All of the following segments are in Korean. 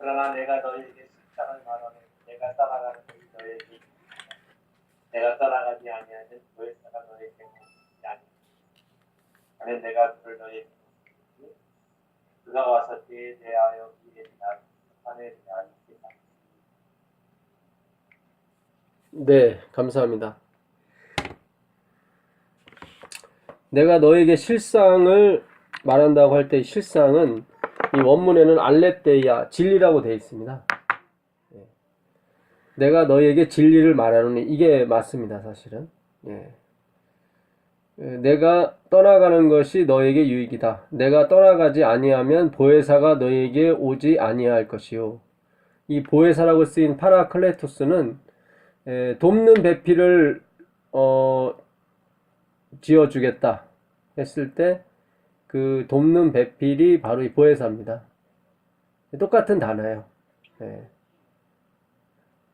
그러나 내가 너희에게 십자가를 말하네. 내가 따라가는 것이 너희에게 있다. 내가 따라가지 아니하는 보혜사가 너희에게 있지 아니하니. 하면 내가 그를 너희에게 보내리니 그가 와서 죄에 대하여 미래에 대하여 판에 대하여 있다. 네, 감사합니다. 내가 너에게 실상을 말한다고 할 때 실상은 이 원문에는 알레테이아, 진리라고 되어 있습니다. 내가 너에게 진리를 말하노니 이게 맞습니다, 사실은. 내가 떠나가는 것이 너에게 유익이다. 내가 떠나가지 아니하면 보혜사가 너에게 오지 아니할 것이요. 이 보혜사라고 쓰인 파라클레토스는 돕는 배필을 지어주겠다 했을 때 그 돕는 배필이 바로 이 보혜사입니다. 똑같은 단어예요.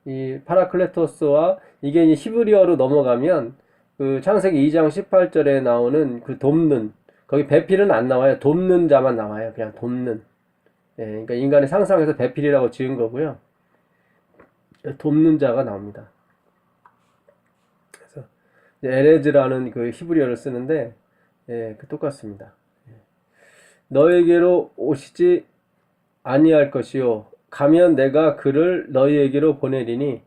이 파라클레토스와 이게 이제 히브리어로 넘어가면 그 창세기 2장 18절에 나오는 그 돕는, 거기 배필은 안 나와요. 돕는 자만 나와요. 그냥 돕는. 그러니까 인간의 상상에서 배필이라고 지은 거고요. 돕는 자가 나옵니다. 그래서 에레즈라는 그 히브리어를 쓰는데 그 똑같습니다. 너에게로 오시지 아니할 것이요 가면 내가 그를 너희에게로 보내리니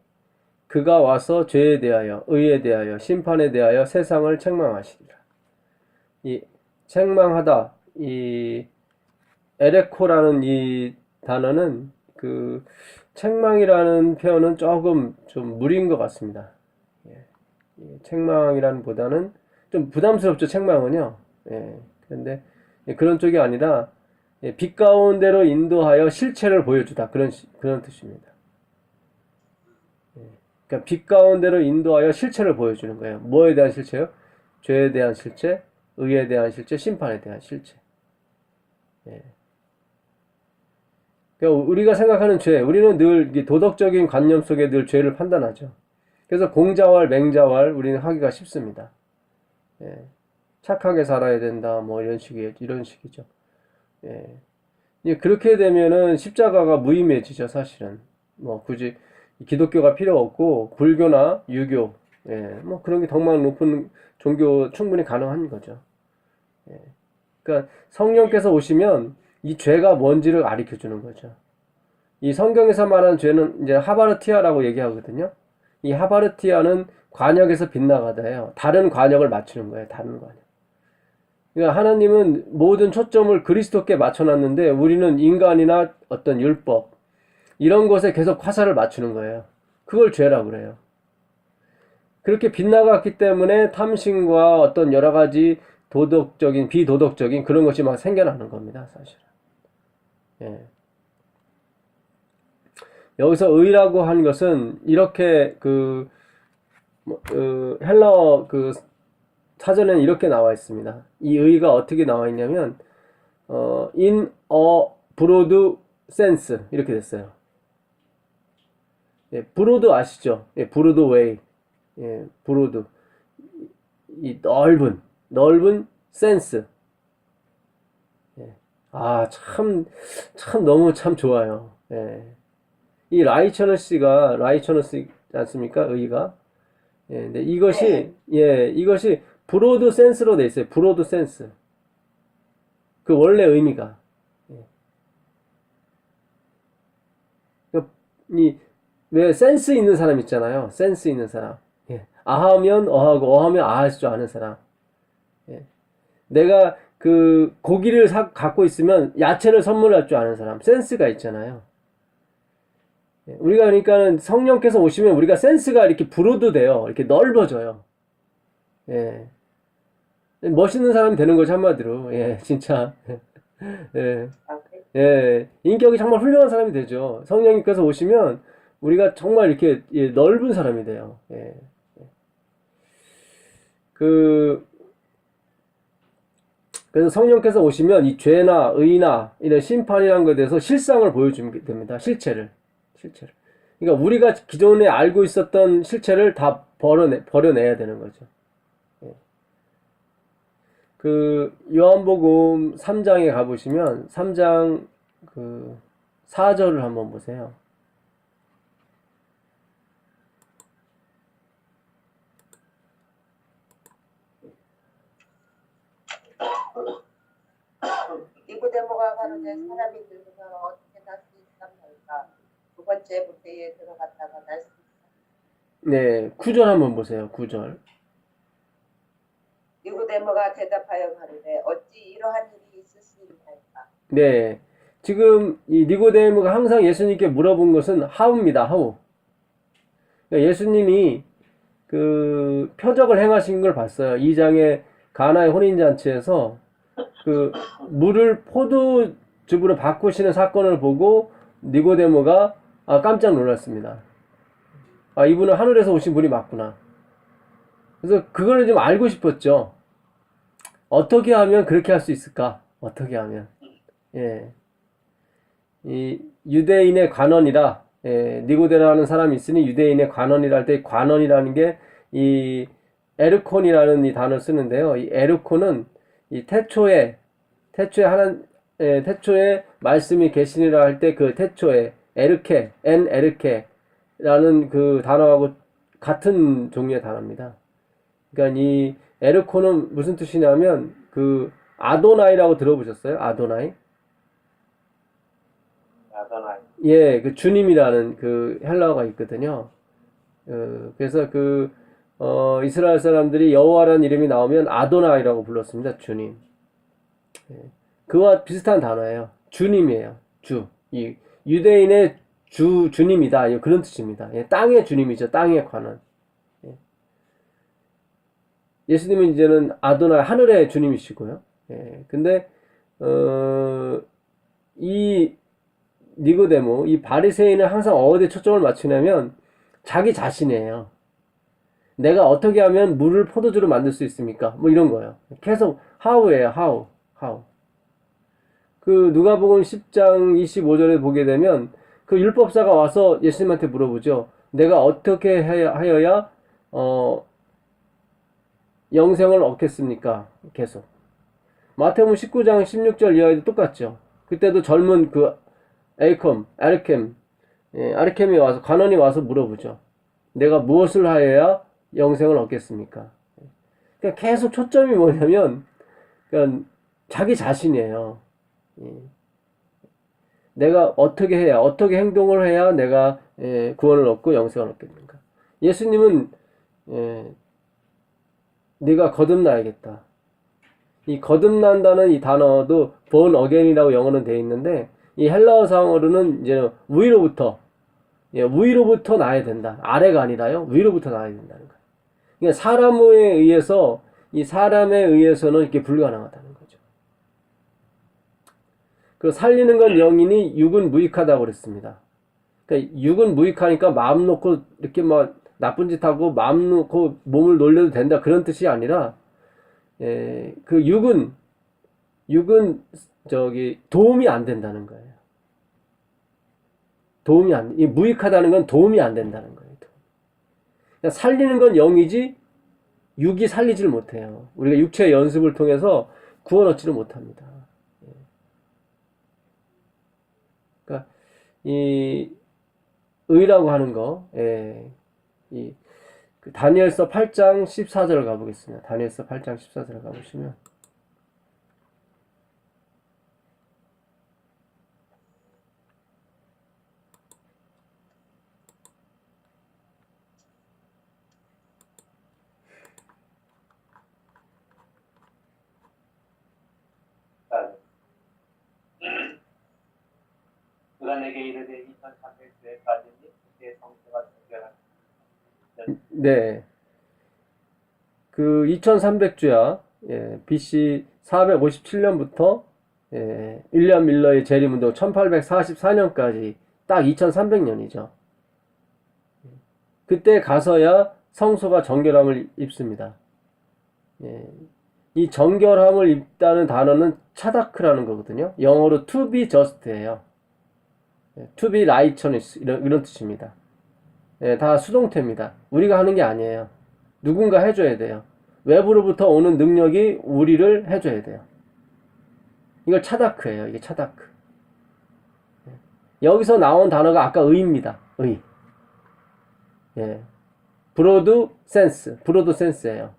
그가 와서 죄에 대하여 의에 대하여 심판에 대하여 세상을 책망하시리라. 이 책망하다, 이 에레코라는 이 단어는 그 책망이라는 표현은 조금 좀 무리인 것 같습니다. 책망이라는 보다는 좀 부담스럽죠, 책망은요. 그런데 그런 쪽이 아니라 빛 가운데로 인도하여 실체를 보여주다, 그런 뜻입니다. 그러니까 빛 가운데로 인도하여 실체를 보여주는 거예요. 뭐에 대한 실체요? 죄에 대한 실체, 의에 대한 실체, 심판에 대한 실체. 그러니까 우리가 생각하는 죄, 우리는 늘 도덕적인 관념 속에 늘 죄를 판단하죠. 그래서 공자왈, 맹자왈 우리는 하기가 쉽습니다. 착하게 살아야 된다, 뭐 이런 식이죠. 그렇게 되면은 십자가가 무의미해지죠, 사실은. 뭐 굳이 기독교가 필요 없고 불교나 유교, 뭐 그런 게 덕망 높은 종교 충분히 가능한 거죠. 그러니까 성령께서 오시면 이 죄가 뭔지를 가르쳐 주는 거죠. 이 성경에서 말하는 죄는 이제 하바르티아라고 얘기하거든요. 이 하바르티아는 관역에서 빗나가다예요. 다른 관역을 맞추는 거예요. 다른 관역. 그러니까 하나님은 모든 초점을 그리스도께 맞춰놨는데 우리는 인간이나 어떤 율법 이런 것에 계속 화살을 맞추는 거예요. 그걸 죄라고 그래요. 그렇게 빗나갔기 때문에 탐심과 어떤 여러 가지 도덕적인, 비도덕적인 그런 것이 막 생겨나는 겁니다, 사실은. 여기서 의라고 한 것은 이렇게 헬라어 사전에는 이렇게 나와 있습니다. 이 의가 어떻게 나와 있냐면 in a broad sense 이렇게 됐어요. broad 아시죠? broad way, broad 이 넓은 sense. 참 너무 참 좋아요. 이 라이처너스 않습니까? 의가. 근데 이것이 브로드 센스로 돼 있어요. 브로드 센스. 그 원래 의미가. 왜 센스 있는 사람 있잖아요. 센스 있는 사람. 아하면 어하고 어하면 아할 줄 아는 사람. 내가 그 고기를 갖고 있으면 야채를 선물할 줄 아는 사람. 센스가 있잖아요. 우리가 그러니까는 성령께서 오시면 우리가 센스가 이렇게 브로드 돼요. 이렇게 넓어져요. 멋있는 사람이 되는 거죠, 한마디로. 진짜. 인격이 정말 훌륭한 사람이 되죠. 성령님께서 오시면 우리가 정말 이렇게 넓은 사람이 돼요. 그래서 성령께서 오시면 이 죄나 의나 이런 심판이라는 것에 대해서 실상을 보여주면 됩니다. 실체를. 그러니까 우리가 기존에 알고 있었던 실체를 다 버려내야 되는 거죠. 요한복음 3장에 가보시면 3장 4절을 한번 보세요. 니고데모가 가로되 사람이 늙으면 어떻게 날 수 있삼니까? 두 번째 부대에 들어갔다가 날 수 있삼니까? 네, 9절 한번 보세요. 9절. 니고데모가 대답하여 가로되 어찌 이러한 일이 있을 수 있나이까? 네, 지금 이 니고데모가 항상 예수님께 물어본 것은 how입니다. how. 그러니까 예수님이 그 표적을 행하신 걸 봤어요. 2장의 가나의 혼인잔치에서 그 물을 포도즙으로 바꾸시는 사건을 보고 니고데모가 깜짝 놀랐습니다. 이분은 하늘에서 오신 분이 맞구나. 그래서 그걸 좀 알고 싶었죠. 어떻게 하면 그렇게 할 수 있을까? 어떻게 하면. 예. 이 유대인의 관원이라, 니고데라는 사람이 있으니 유대인의 관원이라 할 때 관원이라는 게 이 에르콘이라는 이 단어를 쓰는데요. 이 에르콘은 이 태초에 말씀이 계시니라 할 때 그 태초에 에르케라는 그 단어하고 같은 종류의 단어입니다. 그러니까 이 에르콘은 무슨 뜻이냐면 그 아도나이라고 들어보셨어요? 아도나이? 아도나이. 예, 그 주님이라는 그 헬라어가 있거든요. 그래서 이스라엘 사람들이 여호와라는 이름이 나오면 아도나이라고 불렀습니다. 주님. 예, 그와 비슷한 단어예요. 주님이에요. 주. 이 유대인의 주님이다. 그런 뜻입니다. 예, 땅의 주님이죠. 땅의 관원. 예수님은 이제는 아도나이 하늘의 주님이시고요. 예, 근데 이 니고데모, 이 바리새인은 항상 어디에 초점을 맞추냐면 자기 자신이에요. 내가 어떻게 하면 물을 포도주로 만들 수 있습니까? 뭐 이런 거예요. 계속 how예요. how. 그 누가복음 10장 25절에 보게 되면 그 율법사가 와서 예수님한테 물어보죠. 내가 어떻게 하여야 영생을 얻겠습니까? 계속. 마태복음 19장 16절 이하에도 똑같죠. 그때도 젊은 그 아르켐이 와서, 관원이 와서 물어보죠. 내가 무엇을 하여야 영생을 얻겠습니까? 그러니까 계속 초점이 뭐냐면, 그러니까 자기 자신이에요. 내가 어떻게 행동을 해야 내가 구원을 얻고 영생을 얻겠는가? 예수님은 네가 거듭나야겠다. 이 거듭난다는 이 단어도 born again이라고 영어는 되어 있는데 이 헬라어상으로는 이제 위로부터 나야 된다. 아래가 아니라요. 위로부터 나야 된다는 거예요. 그러니까 사람에 의해서는 이렇게 불가능하다는 거죠. 그 살리는 건 영이니 육은 무익하다고 그랬습니다. 그러니까 육은 무익하니까 마음 놓고 이렇게 막 나쁜 짓 하고 마음 놓고 몸을 놀려도 된다 그런 뜻이 아니라 그 육은 도움이 안 된다는 거예요. 이 무익하다는 건 도움이 안 된다는 거예요. 그러니까 살리는 건 영이지 육이 살리질 못해요. 우리가 육체의 연습을 통해서 구원 얻지를 못합니다. 그러니까 이 의라고 하는 거, 그 다니엘서 8장 14절을 가보겠습니다. 다니엘서 8장 14절을 가보시면 그가 내게 이르되 2300주에 빠지니 그의 성체가 정결하니. 네. 그 2300주야. BC 457년부터 윌리엄 밀러의 재림운동 1844년까지 딱 2300년이죠. 그때 가서야 성소가 정결함을 입습니다. 이 정결함을 입다는 단어는 차다크라는 거거든요. 영어로 to be just예요. to be righteous 이런 뜻입니다. 다 수동태입니다. 우리가 하는 게 아니에요. 누군가 해줘야 돼요. 외부로부터 오는 능력이 우리를 해줘야 돼요. 이걸 차다크예요. 이게 차다크. 여기서 나온 단어가 아까 의입니다. 의. 예. 브로드 센스예요.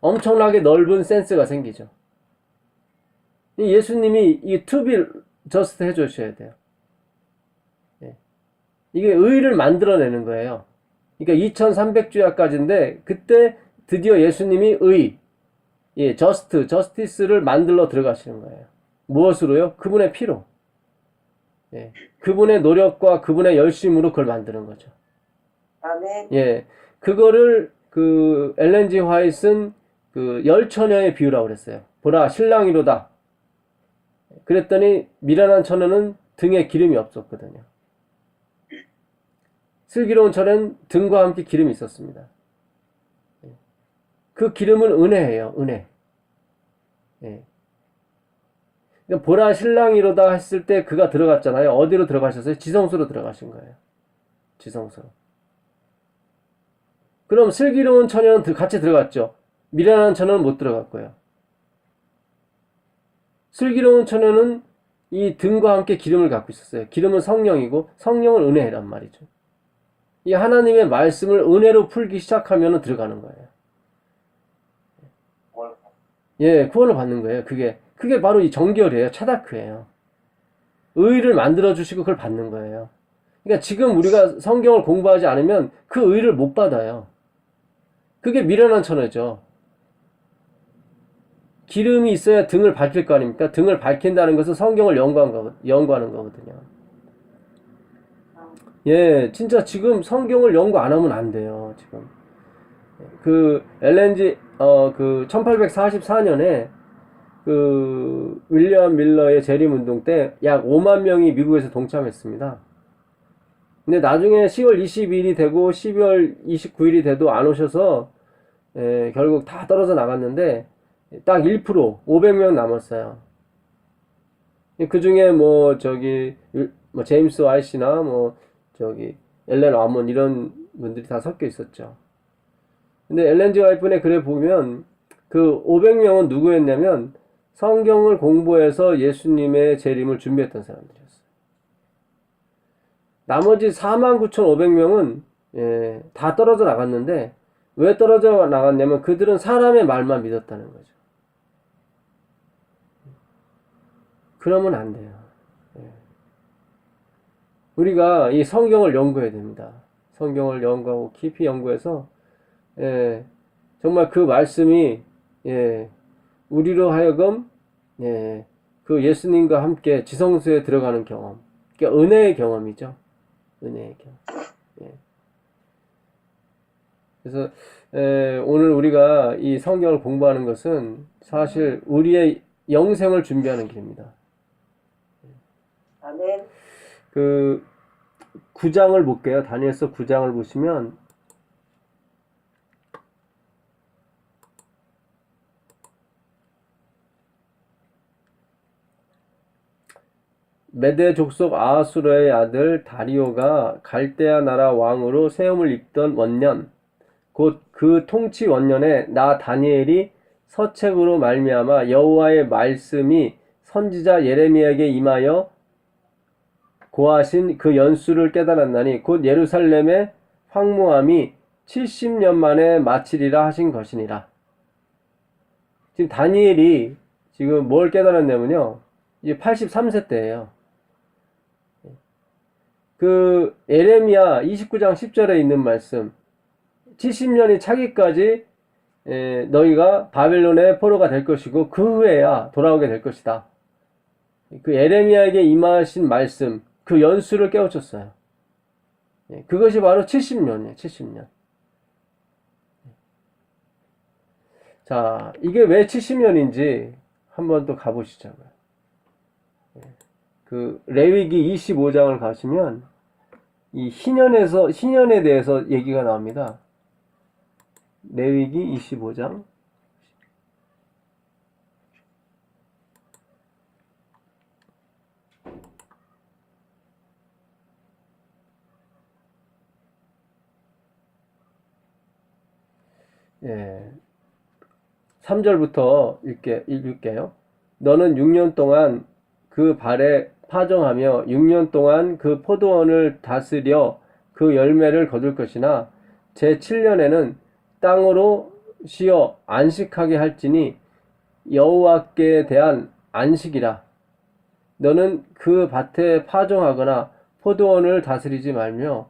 엄청나게 넓은 센스가 생기죠. 예수님이 이 to be just 해주셔야 돼요. 예. 이게 의를 만들어내는 거예요. 그러니까 2300주야까지인데 그때 드디어 예수님이 예, 저스티스를 만들러 들어가시는 거예요. 무엇으로요? 그분의 피로. 예. 그분의 노력과 그분의 열심으로 그걸 만드는 거죠. 아멘. 예. 그거를 그 엘렌 G 화이트는 그 열처녀의 비유라고 그랬어요. 보라, 신랑이로다. 그랬더니 미련한 처녀는 등에 기름이 없었거든요. 슬기로운 처녀는 등과 함께 기름이 있었습니다. 그 기름은 은혜예요. 은혜. 예. 보라 신랑이로다 했을 때 그가 들어갔잖아요. 어디로 들어가셨어요? 지성소로 들어가신 거예요. 지성소로. 그럼 슬기로운 처녀는 같이 들어갔죠. 미련한 처녀는 못 들어갔고요. 슬기로운 처녀는 이 등과 함께 기름을 갖고 있었어요. 기름은 성령이고 성령은 은혜란 말이죠. 이 하나님의 말씀을 은혜로 풀기 시작하면 들어가는 거예요. 예, 구원을 받는 거예요. 그게 바로 이 정결이에요. 차다크예요. 의를 만들어 주시고 그걸 받는 거예요. 그러니까 지금 우리가 성경을 공부하지 않으면 그 의를 못 받아요. 그게 미련한 처녀죠. 기름이 있어야 등을 밝힐 거 아닙니까? 등을 밝힌다는 것은 성경을 연구하는 거거든요. 예, 진짜 지금 성경을 연구 안 하면 안 돼요, 지금. 그, 그, 1844년에 그, 윌리엄 밀러의 재림운동 때 약 5만 명이 미국에서 동참했습니다. 근데 나중에 10월 22일이 되고 12월 29일이 돼도 안 오셔서, 결국 다 떨어져 나갔는데, 딱 1%, 500명 남았어요. 그 중에 제임스 와이시나, 엘렌 와몬 이런 분들이 다 섞여 있었죠. 근데 엘렌 G 화이트의 글에 보면 그 500명은 누구였냐면 성경을 공부해서 예수님의 재림을 준비했던 사람들이었어요. 나머지 49,500명은 다 떨어져 나갔는데 왜 떨어져 나갔냐면 그들은 사람의 말만 믿었다는 거죠. 그러면 안 돼요. 우리가 이 성경을 연구해야 됩니다. 성경을 연구하고 깊이 연구해서 정말 그 말씀이 우리로 하여금 그 예수님과 함께 지성소에 들어가는 경험, 그러니까 은혜의 경험이죠. 은혜의 경험. 그래서 오늘 우리가 이 성경을 공부하는 것은 사실 우리의 영생을 준비하는 길입니다. 아멘. 그 9장을 볼게요. 다니엘서 9장을 보시면 메대 족속 아하수르의 아들 다리오가 갈대아 나라 왕으로 세움을 입던 원년 곧 그 통치 원년에 나 다니엘이 서책으로 말미암아 여호와의 말씀이 선지자 예레미야에게 임하여 고하신 그 연수를 깨달았나니 곧 예루살렘의 황무함이 70년 만에 마치리라 하신 것이니라. 지금 다니엘이 지금 뭘 깨달았냐면요. 이제 83세 때예요. 그 예레미야 29장 10절에 있는 말씀 70년이 차기까지 너희가 바벨론의 포로가 될 것이고 그 후에야 돌아오게 될 것이다. 그 예레미야에게 임하신 말씀 그 연수를 깨우쳤어요. 그것이 바로 70년이에요. 70년. 자, 이게 왜 70년인지 한번 또 가보시자고요. 그 레위기 25장을 가시면 이 희년에 대해서 얘기가 나옵니다. 레위기 25장. 예. 3절부터 읽을게요. 너는 6년 동안 그 발에 파종하며 6년 동안 그 포도원을 다스려 그 열매를 거둘 것이나 제7년에는 땅으로 쉬어 안식하게 할지니 여호와께 대한 안식이라. 너는 그 밭에 파종하거나 포도원을 다스리지 말며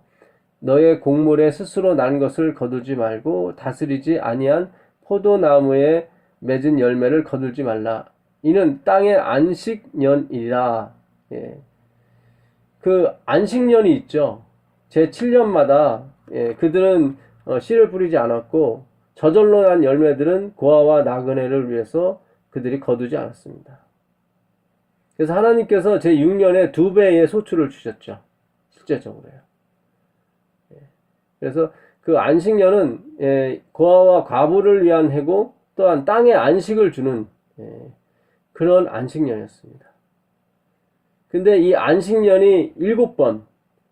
너의 곡물에 스스로 난 것을 거두지 말고 다스리지 아니한 포도나무에 맺은 열매를 거두지 말라. 이는 땅의 안식년이라. 예. 그 안식년이 있죠. 제7년마다 그들은 씨를 뿌리지 않았고 저절로 난 열매들은 고아와 나그네를 위해서 그들이 거두지 않았습니다. 그래서 하나님께서 제6년에 2배의 소출을 주셨죠. 실제적으로요. 그래서 그 안식년은 고아와 과부를 위한 해고 또한 땅에 안식을 주는 그런 안식년이었습니다. 근데 이 안식년이 7번,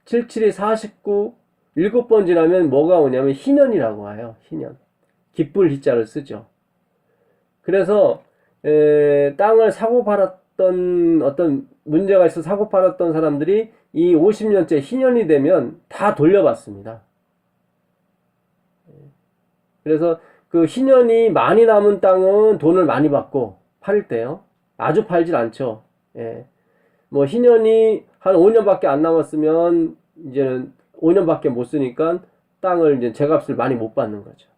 77이 49, 7번 지나면 뭐가 오냐면 희년이라고 와요. 희년. 기쁠 희자를 쓰죠. 그래서 땅을 사고 팔았던 어떤 문제가 있어 사고 팔았던 사람들이 이 50년째 희년이 되면 다 돌려받습니다. 그래서 그 희년이 많이 남은 땅은 돈을 많이 받고 팔 때요. 아주 팔질 않죠. 뭐 희년이 한 5년밖에 안 남았으면 이제는 5년밖에 못 쓰니까 땅을 이제 제값을 많이 못 받는 거죠.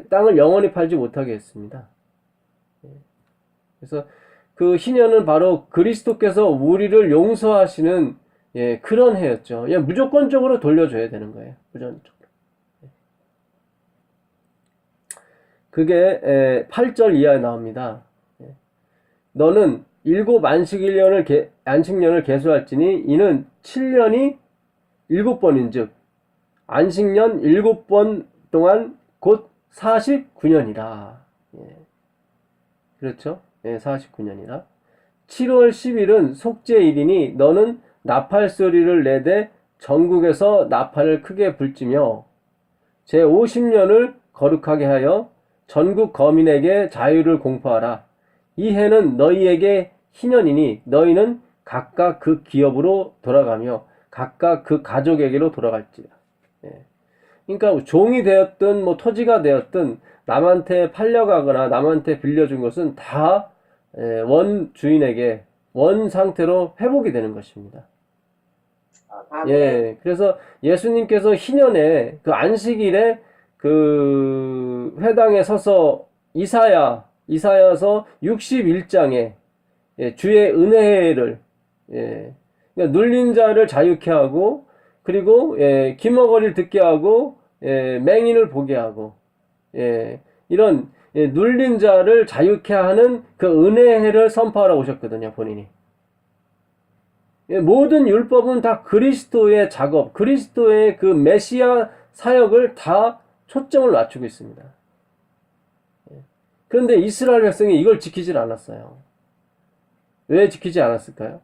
땅을 영원히 팔지 못하게 했습니다. 그래서 그 희년은 바로 그리스도께서 우리를 용서하시는 그런 해였죠. 무조건적으로 돌려줘야 되는 거예요. 무조건적으로. 그게 8절 이하에 나옵니다. 너는 7 안식년을 계수할지니 이는 7년이 7번인즉 안식년 7번 동안 곧 49년이라. 그렇죠? 49년이라. 7월 10일은 속죄일이니 너는 나팔 소리를 내되 전국에서 나팔을 크게 불지며 제50년을 거룩하게 하여 전국 거민에게 자유를 공포하라. 이 해는 너희에게 희년이니 너희는 각각 그 기업으로 돌아가며 각각 그 가족에게로 돌아갈지라. 그러니까 종이 되었든 뭐 토지가 되었든 남한테 팔려가거나 남한테 빌려준 것은 다 원 주인에게 원 상태로 회복이 되는 것입니다. 그래서 예수님께서 희년에 그 안식일에 그 회당에 서서 이사야서 61장에 주의 은혜를 그러니까 눌린 자를 자유케 하고 그리고 기머거리를 듣게 하고 맹인을 보게 하고 이런 눌린 자를 자유케 하는 그 은혜를 선포하러 오셨거든요. 본인이. 모든 율법은 다 그리스도의 작업, 그리스도의 그 메시아 사역을 다 초점을 맞추고 있습니다. 그런데 이스라엘 백성이 이걸 지키질 않았어요. 왜 지키지 않았을까요?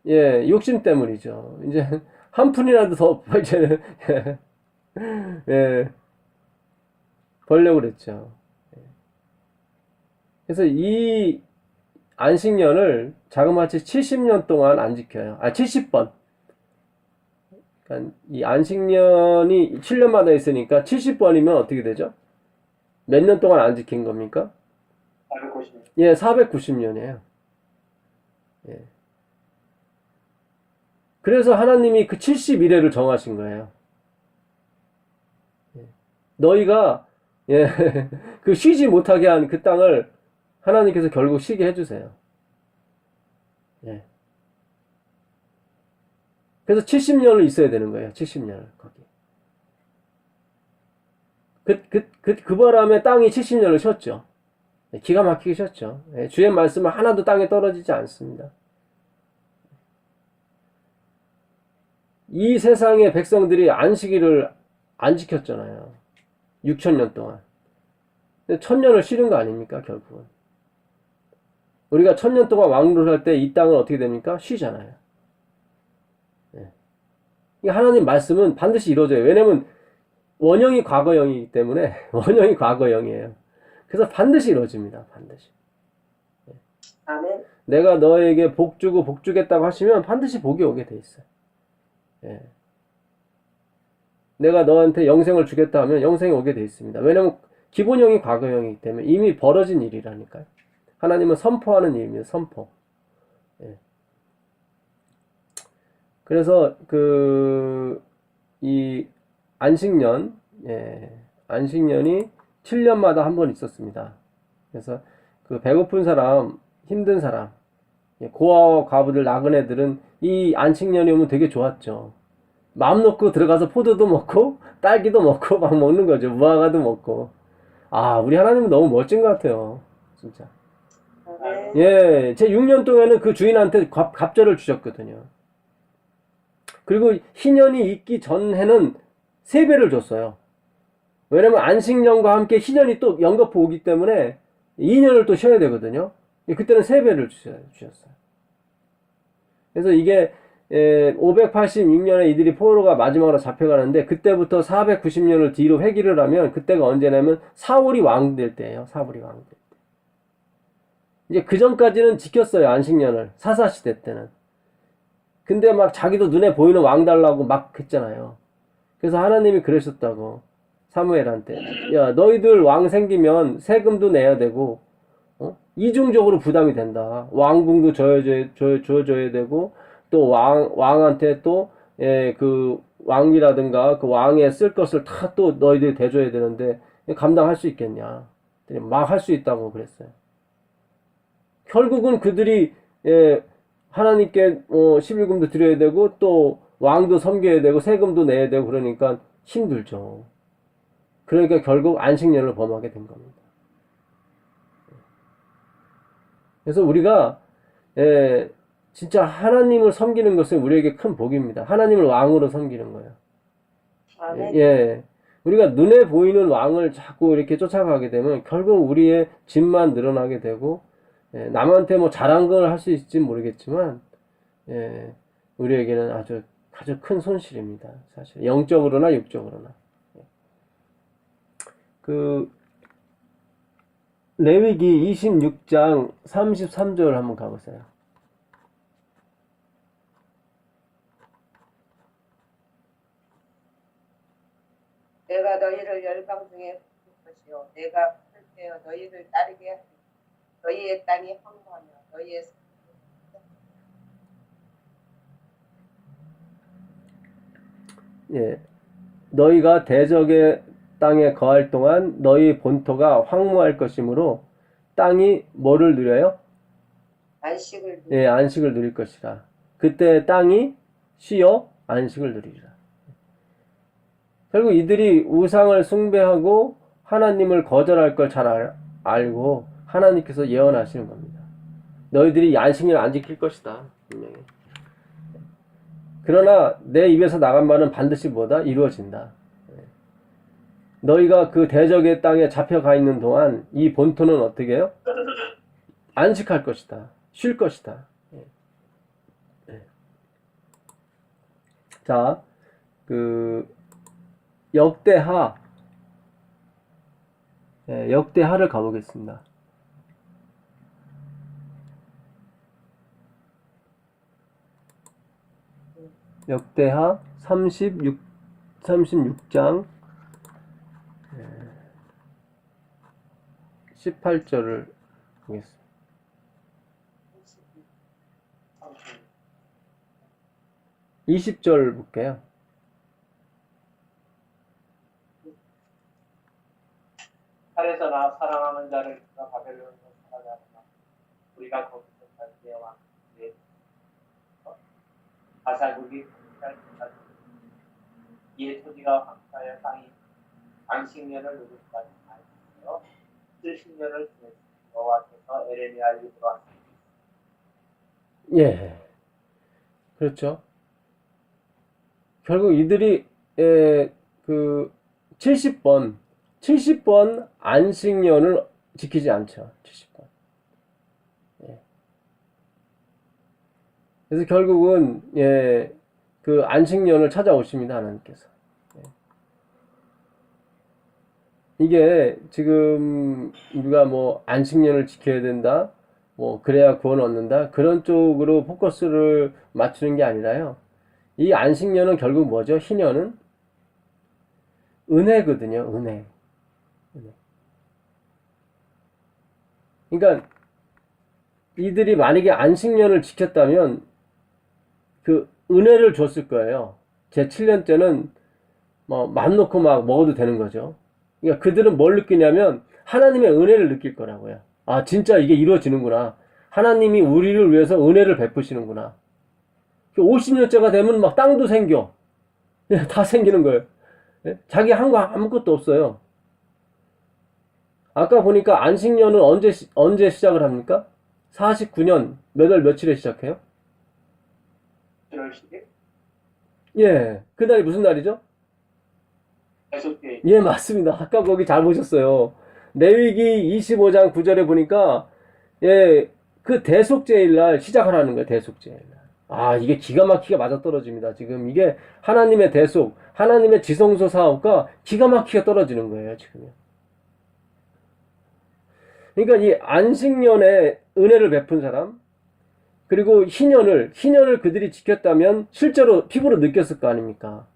욕심 때문이죠. 이제 한 푼이라도 더 이제는 벌려고 그랬죠. 그래서 이 안식년을 자그마치 70년 동안 안 지켜요. 70번. 그러니까 이 안식년이 7년마다 있으니까 70번이면 어떻게 되죠? 몇 년 동안 안 지킨 겁니까? 490년. 490년이에요. 그래서 하나님이 그 71회를 정하신 거예요. 너희가 그 쉬지 못하게 한 그 땅을 하나님께서 결국 쉬게 해주세요. 그래서 70년을 있어야 되는 거예요. 70년을 거기. 그 바람에 땅이 70년을 쉬었죠. 기가 막히게 쉬었죠. 주의 말씀은 하나도 땅에 떨어지지 않습니다. 이 세상의 백성들이 안식일을 안 지켰잖아요. 6000년 동안. 1000년을 쉬는 거 아닙니까, 결국은? 우리가 1000년 동안 왕노를 할 때 이 땅은 어떻게 됩니까? 쉬잖아요. 하나님 말씀은 반드시 이루어져요. 왜냐면 원형이 과거형이기 때문에 원형이 과거형이에요. 그래서 반드시 이루어집니다. 반드시. 아멘. 내가 너에게 복 주고 복 주겠다고 하시면 반드시 복이 오게 돼 있어요. 예. 내가 너한테 영생을 주겠다 하면 영생이 오게 돼 있습니다. 왜냐면 기본형이 과거형이기 때문에 이미 벌어진 일이라니까요. 하나님은 선포하는 일입니다. 선포. 예. 그래서 이 안식년, 예, 안식년이 7년마다 한 번 있었습니다. 그래서 그 배고픈 사람, 힘든 사람, 고아와 과부들, 나그네들은 이 안식년이 오면 되게 좋았죠. 마음 놓고 들어가서 포도도 먹고 딸기도 먹고 막 먹는 거죠. 무화과도 먹고. 아, 우리 하나님은 너무 멋진 것 같아요. 진짜. 아멘. 예, 제 6년 동안은 그 주인한테 갑절을 주셨거든요. 그리고 희년이 있기 전에는 3배를 줬어요. 왜냐면 안식년과 함께 희년이 또 연거푸 오기 때문에 2년을 또 쉬어야 되거든요. 그때는 3배를 주셨어요. 그래서 이게 586년에 이들이 포로가 마지막으로 잡혀가는데 그때부터 490년을 뒤로 회귀를 하면 그때가 언제냐면 사울이 왕 될 때예요. 사울이 왕 될 때. 이제 그 전까지는 지켰어요. 안식년을. 사사시대 때는. 근데 막 자기도 눈에 보이는 왕 달라고 막 했잖아요. 그래서 하나님이 그러셨다고. 사무엘한테. 야, 너희들 왕 생기면 세금도 내야 되고, 이중적으로 부담이 된다. 왕궁도 줘줘야 되고, 또 왕한테 또, 그 왕비라든가 그 왕에 쓸 것을 다 또 너희들이 대줘야 되는데, 감당할 수 있겠냐. 막 할 수 있다고 그랬어요. 결국은 그들이, 하나님께 11금도 드려야 되고, 또 왕도 섬겨야 되고, 세금도 내야 되고, 그러니까 힘들죠. 그러니까 결국 안식년을 범하게 된 겁니다. 그래서 우리가 진짜 하나님을 섬기는 것은 우리에게 큰 복입니다. 하나님을 왕으로 섬기는 거예요. 아멘. 예. 우리가 눈에 보이는 왕을 자꾸 이렇게 쫓아가게 되면 결국 우리의 짐만 늘어나게 되고, 남한테 뭐 잘한 걸 할 수 있을지 모르겠지만, 우리에게는 아주 큰 손실입니다. 사실 영적으로나 육적으로나. 레위기 26장 33절 한번 가보세요. 내가 너희를 열방 중에 부를 것이요 내가 풀되어 너희를 따르게 하리. 너희의 땅이 황무하며 너희의 예, 너희가 대적의 땅에 거할 동안 너희 본토가 황무할 것이므로 땅이 뭐를 누려요? 안식을 예, 안식을 누릴 것이라. 그때 땅이 쉬어 안식을 누리리라. 결국 이들이 우상을 숭배하고 하나님을 거절할 걸 잘 알고 하나님께서 예언하시는 겁니다. 너희들이 안식일 안 지킬 것이다. 분명히. 그러나 내 입에서 나간 말은 반드시 뭐다? 이루어진다. 너희가 그 대적의 땅에 잡혀가 있는 동안 이 본토는 어떻게 해요? 안식할 것이다. 쉴 것이다. 자, 역대하를 가보겠습니다. 역대하 36장 18절을 보겠습니다. 20절 볼게요. 칼에서 나 사랑하는 자를 그가 바벨론으로 사가자. 우리가 거기서 갈대와 왕의 가사국이 공갈 때까지 이에 토지가 황폐하여 땅이 안식년을 누구까지 하여 70년을 지냈으니 여호와께서 에레미야에게 들어왔습니다. 예, 그렇죠. 결국 이들이 70번 안식년을 지키지 않죠. 70번. 예. 그래서 결국은 그 안식년을 찾아오십니다. 하나님께서. 예. 이게 지금 우리가 뭐 안식년을 지켜야 된다, 뭐 그래야 구원 얻는다, 그런 쪽으로 포커스를 맞추는 게 아니라요. 이 안식년은 결국 뭐죠? 희년은 은혜거든요. 은혜. 그러니까 이들이 만약에 안식년을 지켰다면 그 은혜를 줬을 거예요. 제 7년째는 뭐 맘 놓고 막 먹어도 되는 거죠. 그러니까 그들은 뭘 느끼냐면 하나님의 은혜를 느낄 거라고요. 아, 진짜 이게 이루어지는구나. 하나님이 우리를 위해서 은혜를 베푸시는구나. 50년째가 되면 막 땅도 생겨. 다 생기는 거예요. 자기 한 거 아무것도 없어요. 아까 보니까 안식년은 언제 시작을 합니까? 49년 몇 월 며칠에 시작해요? 7월 10일 예, 그날이 무슨 날이죠? 대속죄. 예, 맞습니다. 아까 거기 잘 보셨어요. 레위기 25장 9절에 보니까, 예, 그 대속죄일 날 시작하라는 거예요, 대속죄일 날. 아, 이게 기가 막히게 맞아떨어집니다. 지금 이게 하나님의 대속, 하나님의 지성소 사업과 기가 막히게 떨어지는 거예요, 지금요. 그러니까 이 안식년에 은혜를 베푼 사람, 그리고 희년을 그들이 지켰다면 실제로 피부로 느꼈을 거 아닙니까?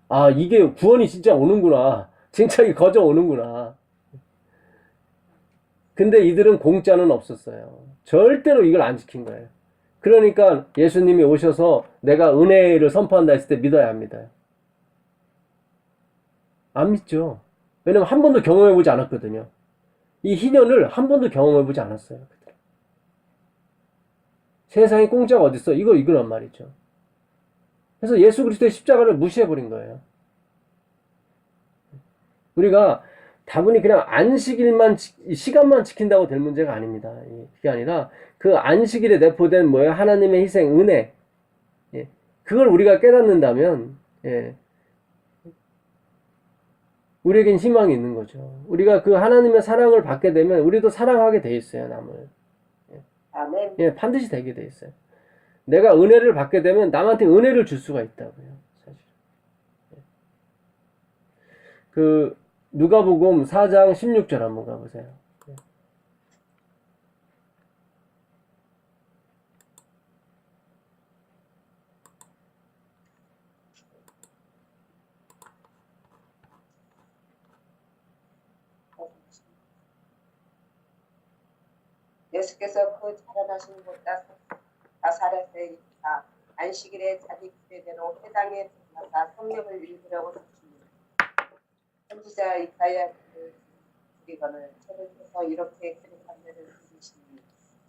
아, 이게 구원이 진짜 오는구나. 진짜 이게 거저 오는구나. 근데 이들은 공짜는 없었어요. 절대로 이걸 안 지킨 거예요. 그러니까 예수님이 오셔서 내가 은혜를 선포한다 했을 때 믿어야 합니다. 안 믿죠. 왜냐면 한 번도 경험해보지 않았거든요. 이 희년을 한 번도 경험해보지 않았어요. 세상에 공짜가 어딨어? 이거란 말이죠. 그래서 예수 그리스도의 십자가를 무시해버린 거예요. 우리가 다분히 그냥 안식일만 시간만 지킨다고 될 문제가 아닙니다. 그게 아니라 그 안식일에 내포된 뭐예요? 하나님의 희생, 은혜. 예. 그걸 우리가 깨닫는다면 예. 우리에겐 희망이 있는 거죠. 우리가 그 하나님의 사랑을 받게 되면 우리도 사랑하게 돼 있어요, 남을. 아멘. 예, 반드시 되게 돼 있어요. 내가 은혜를 받게 되면 남한테 은혜를 줄 수가 있다고요, 사실. 그 누가복음 4장 16절 한번 가보세요. 예수께서 그 자라나신 곳 나사렛에 있다. 안식일에 자기 기대대로 회당에 들어가서 성경을 읽으려고 하십니다. 선지자 이사야를 드리거늘 저를 이렇게 기록한 데를 들으시니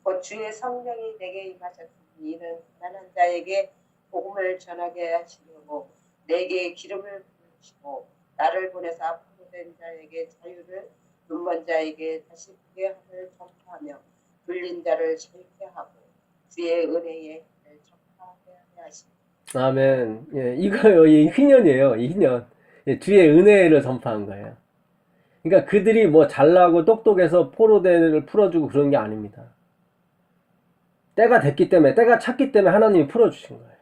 곧 주의 성령이 내게 임하셨으니 이는 가난한 자에게 복음을 전하게 하시려고 내게 기름을 부으시고 나를 보내서 앞으로 된 자에게 자유를 눈먼 자에게 다시 보게 함을 전파하며 불린 자를 쉴게 하고 주의 은혜에 전파하게 하시니. 아멘. 예, 이거요, 이 희년이에요. 이 희년. 예, 주의 은혜를 선포한 거예요. 그러니까 그들이 뭐 잘나고 똑똑해서 포로대를 풀어주고 그런 게 아닙니다. 때가 됐기 때문에, 때가 찼기 때문에 하나님이 풀어주신 거예요.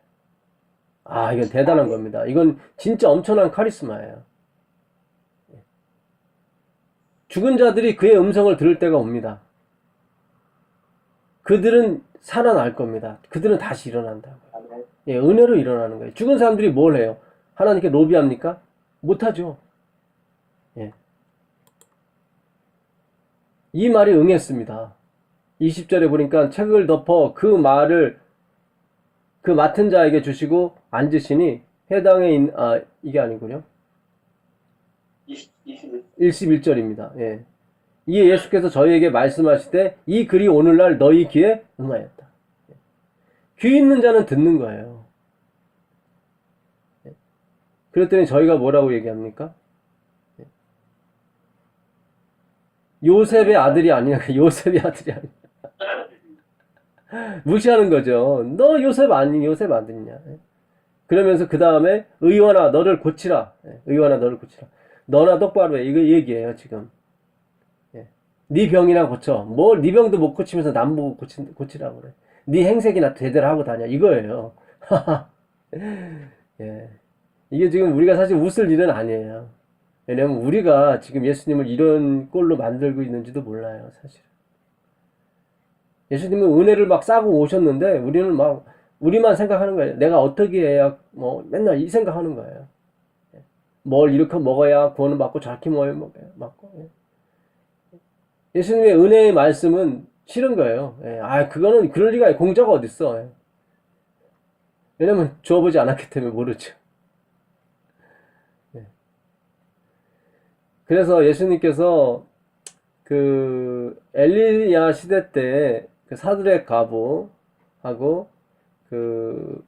아, 이건 대단한 겁니다. 이건 진짜 엄청난 카리스마예요. 죽은 자들이 그의 음성을 들을 때가 옵니다. 그들은 살아날 겁니다. 그들은 다시 일어난다고요. 예, 은혜로 일어나는 거예요. 죽은 사람들이 뭘 해요? 하나님께 로비합니까? 못하죠. 예. 이 말이 응했습니다. 20절에 보니까 책을 덮어 그 말을 그 맡은 자에게 주시고 앉으시니 해당에 이게 아니군요. 21절입니다. 예. 이에 예수께서 저희에게 말씀하시되 이 글이 오늘날 너희 귀에 응하였다. 귀 있는 자는 듣는 거예요. 그랬더니 저희가 뭐라고 얘기합니까? 요셉의 아들이 아니냐. 요셉의 아들이 아니냐. 무시하는 거죠. 너 요셉 아들이냐. 그러면서 그 다음에 의원아 너를 고치라. 의원아 너를 고치라. 너나 똑바로 해. 이거 얘기예요 지금. 네 병이나 고쳐. 뭘 네 병도 못 고치면서 남 보고 고치라고 그래. 네 행색이나 제대로 하고 다녀. 이거예요. 예. 이게 지금 우리가 사실 웃을 일은 아니에요. 왜냐면 우리가 지금 예수님을 이런 꼴로 만들고 있는지도 몰라요, 사실. 예수님은 은혜를 막 싸고 오셨는데 우리는 막 우리만 생각하는 거예요. 내가 어떻게 해야 뭐 맨날 이 생각하는 거예요. 뭘 이렇게 먹어야 구원을 받고 저렇게 먹어야 맞고. 예수님의 은혜의 말씀은 싫은 거예요. 그거는 그럴 리가 공짜가 어딨어. 왜냐면 주어보지 않았기 때문에 모르죠. 그래서 예수님께서 그 엘리야 시대 때 그 사드렉 가부하고 그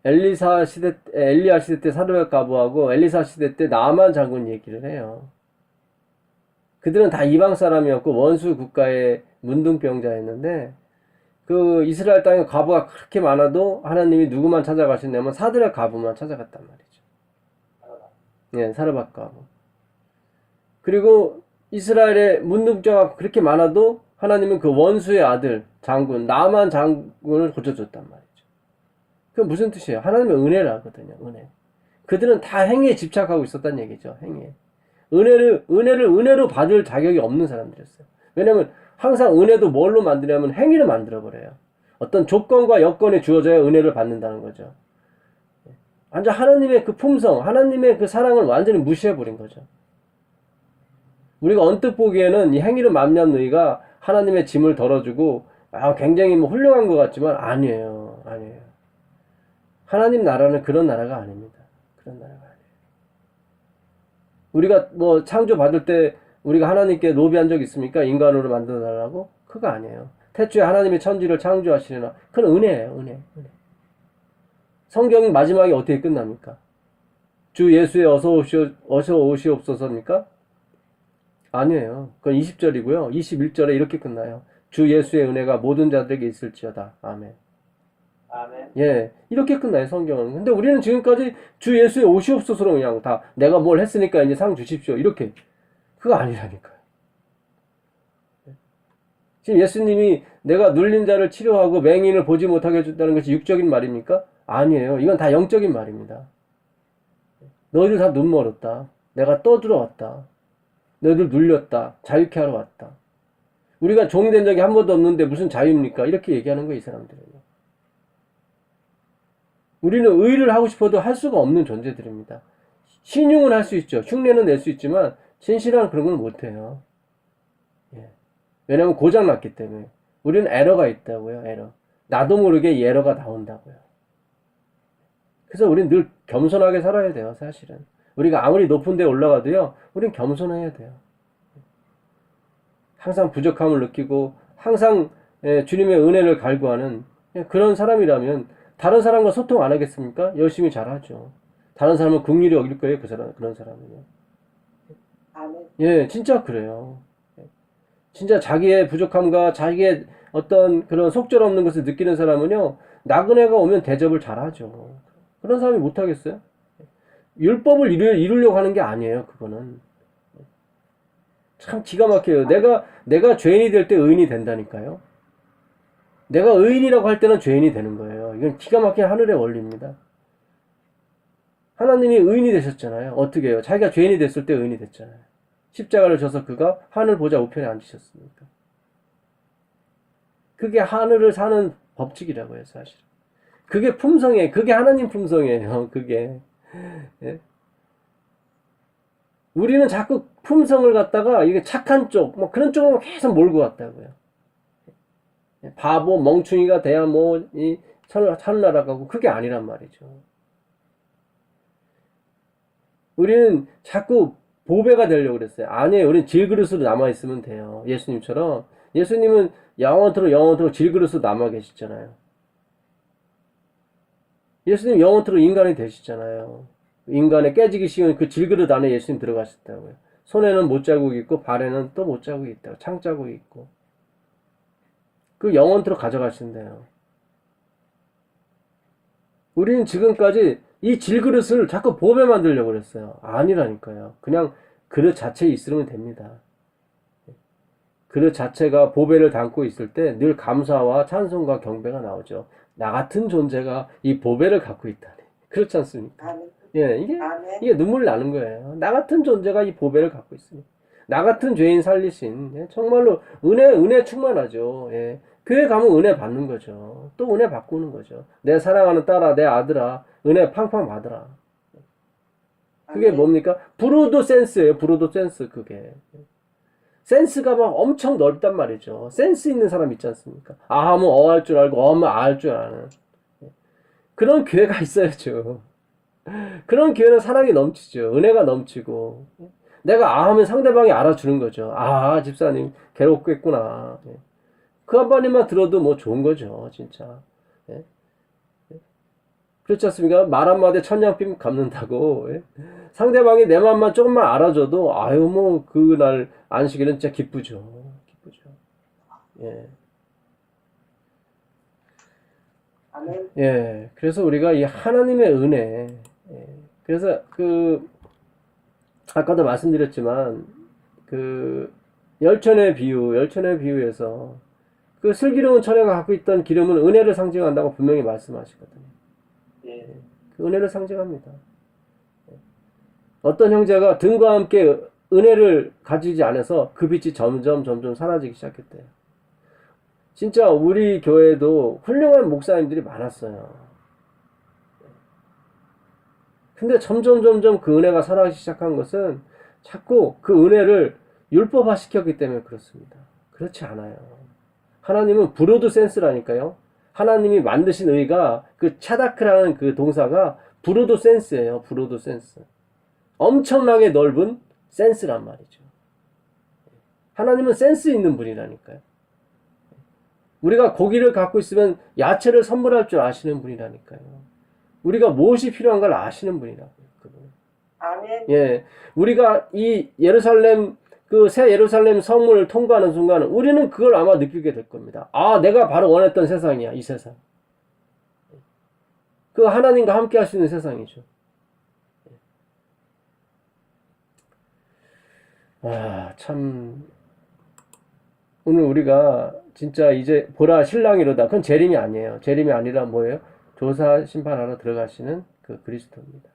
엘리야 시대 때 사드렉 가부하고 엘리사 시대 때 나아만 장군 얘기를 해요. 그들은 다 이방 사람이었고 원수 국가의 문둥병자였는데 그 이스라엘 땅에 과부가 그렇게 많아도 하나님이 누구만 찾아가셨냐면 사드렉 가부만 찾아갔단 말이죠. 예, 사르밧 가부. 그리고 이스라엘의 문둥병자가 그렇게 많아도 하나님은 그 원수의 아들 장군 나아만 장군을 고쳐줬단 말이죠. 그게 무슨 뜻이에요? 하나님의 은혜라거든요. 은혜. 그들은 다 행위에 집착하고 있었단 얘기죠. 행위에. 은혜로 받을 자격이 없는 사람들이었어요. 왜냐면 항상 은혜도 뭘로 만드냐면 행위를 만들어버려요. 어떤 조건과 여건에 주어져야 은혜를 받는다는 거죠. 완전 하나님의 그 품성, 하나님의 그 사랑을 완전히 무시해버린 거죠. 우리가 언뜻 보기에는 이 행위를 만난 너희가 하나님의 짐을 덜어주고 굉장히 뭐 훌륭한 것 같지만 아니에요. 하나님 나라는 그런 나라가 아닙니다. 그런 나라가 아니에요. 우리가 뭐 창조 받을 때 우리가 하나님께 노비한 적 있습니까? 인간으로 만들어달라고? 그거 아니에요. 태초에 하나님이 천지를 창조하시려나? 그건 은혜예요. 은혜. 성경 마지막에 어떻게 끝납니까? 주 예수의 어서 오시옵소서입니까? 아니에요. 그건 20절이고요. 21절에 이렇게 끝나요. 주 예수의 은혜가 모든 자들에게 있을지어다. 아멘. 아멘. 예, 이렇게 끝나요, 성경은. 근데 우리는 지금까지 주 예수의 오시옵소서로 그냥 다 내가 뭘 했으니까 이제 상 주십시오. 이렇게. 그거 아니라니까요. 지금 예수님이 내가 눌린 자를 치료하고 맹인을 보지 못하게 해준다는 것이 육적인 말입니까? 아니에요. 이건 다 영적인 말입니다. 너희들 다 눈 멀었다. 내가 떠들어 왔다. 너희들 눌렸다. 자유케 하러 왔다. 우리가 종이 된 적이 한 번도 없는데 무슨 자유입니까? 이렇게 얘기하는 거예요, 이 사람들은요. 우리는 의를 하고 싶어도 할 수가 없는 존재들입니다. 신용은 할 수 있죠. 흉내는 낼 수 있지만 진실한 그런 건 못해요. 왜냐하면 고장났기 때문에. 우리는 에러가 있다고요. 에러. 나도 모르게 이 에러가 나온다고요. 그래서 우리는 늘 겸손하게 살아야 돼요. 사실은. 우리가 아무리 높은 데 올라가도요. 우리는 겸손해야 돼요. 항상 부족함을 느끼고 항상 주님의 은혜를 갈구하는 그런 사람이라면 다른 사람과 소통 안 하겠습니까? 열심히 잘하죠. 다른 사람은 긍휼히 여길 거예요. 그런 사람은요. 아멘. 예, 진짜 그래요. 진짜 자기의 부족함과 자기의 어떤 그런 속절없는 것을 느끼는 사람은요, 나그네가 오면 대접을 잘하죠. 그런 사람이 못하겠어요? 율법을 이루려고 하는 게 아니에요, 그거는. 참 기가 막혀요. 내가 죄인이 될 때 의인이 된다니까요. 내가 의인이라고 할 때는 죄인이 되는 거예요. 이건 기가 막힌 하늘의 원리입니다. 하나님이 의인이 되셨잖아요. 어떻게 해요? 자기가 죄인이 됐을 때 의인이 됐잖아요. 십자가를 져서 그가 하늘 보좌 우편에 앉으셨으니까. 그게 하늘을 사는 법칙이라고 해요, 사실. 그게 품성이에요. 그게 하나님 품성이에요. 그게. 예? 우리는 자꾸 품성을 갖다가 이게 착한 쪽, 뭐 그런 쪽으로 계속 몰고 갔다고요. 바보, 멍충이가 돼야 뭐, 하늘 날아가고, 그게 아니란 말이죠. 우리는 자꾸 보배가 되려고 그랬어요. 아니에요. 우리는 질그릇으로 남아있으면 돼요. 예수님처럼. 예수님은 영원토록 질그릇으로 남아 계시잖아요. 예수님 영원토록 인간이 되시잖아요. 인간의 깨지기 쉬운 그 질그릇 안에 예수님 들어가셨다고요. 손에는 못자국이 있고 발에는 또 못자국이 있다고. 창자국이 있고. 그 영원토록 가져가신대요. 우리는 지금까지 이 질그릇을 자꾸 보배 만들려고 그랬어요. 아니라니까요. 그냥 그릇 자체에 있으면 됩니다. 그릇 자체가 보배를 담고 있을 때 늘 감사와 찬송과 경배가 나오죠. 나 같은 존재가 이 보배를 갖고 있다니. 그렇지 않습니까? 아멘. 예, 아멘. 이게 눈물 나는 거예요. 나 같은 존재가 이 보배를 갖고 있으니. 나 같은 죄인 살리신, 예, 정말로 은혜 충만하죠. 예. 교회 가면 은혜 받는 거죠. 또 은혜 바꾸는 거죠. 내 사랑하는 딸아, 내 아들아, 은혜 팡팡 받으라. 그게 아멘. 뭡니까? 브로드 센스예요. 브로드 센스, 그게. 센스가 막 엄청 넓단 말이죠. 센스 있는 사람 있지 않습니까? 아 하면 어 할 줄 알고, 어 하면 아 할 줄 아는. 그런 교회가 있어야죠. 그런 교회는 사랑이 넘치죠. 은혜가 넘치고. 내가 아 하면 상대방이 알아주는 거죠. 아, 집사님 괴롭겠구나. 그 한마디만 들어도 뭐 좋은 거죠, 진짜. 예? 그렇지 않습니까? 말 한마디에 천냥빚 갚는다고. 예? 상대방이 내 맘만 조금만 알아줘도, 아유, 뭐, 그날 안식일은 진짜 기쁘죠. 기쁘죠. 예. 아멘. 예. 그래서 우리가 이 하나님의 은혜, 예. 그래서 아까도 말씀드렸지만, 열천의 비유에서, 그 슬기로운 처녀가 갖고 있던 기름은 은혜를 상징한다고 분명히 말씀하시거든요. 예. 그 은혜를 상징합니다. 어떤 형제가 등과 함께 은혜를 가지지 않아서 그 빛이 점점 사라지기 시작했대요. 진짜 우리 교회도 훌륭한 목사님들이 많았어요. 근데 점점 그 은혜가 사라지기 시작한 것은 자꾸 그 은혜를 율법화 시켰기 때문에 그렇습니다. 그렇지 않아요. 하나님은 브로드 센스라니까요. 하나님이 만드신 의가 그 차다크라는 그 동사가 브로드 센스예요. 브로드 센스. 엄청나게 넓은 센스란 말이죠. 하나님은 센스 있는 분이라니까요. 우리가 고기를 갖고 있으면 야채를 선물할 줄 아시는 분이라니까요. 우리가 무엇이 필요한 걸 아시는 분이라고요. 그분. 아멘. 예, 우리가 이 예루살렘 그 새 예루살렘 성문을 통과하는 순간 우리는 그걸 아마 느끼게 될 겁니다. 아, 내가 바로 원했던 세상이야, 이 세상. 그 하나님과 함께 할 수 있는 세상이죠. 아, 참 오늘 우리가 진짜 이제 보라 신랑이로다. 그건 재림이 아니에요. 재림이 아니라 뭐예요? 조사 심판하러 들어가시는 그 그리스도입니다.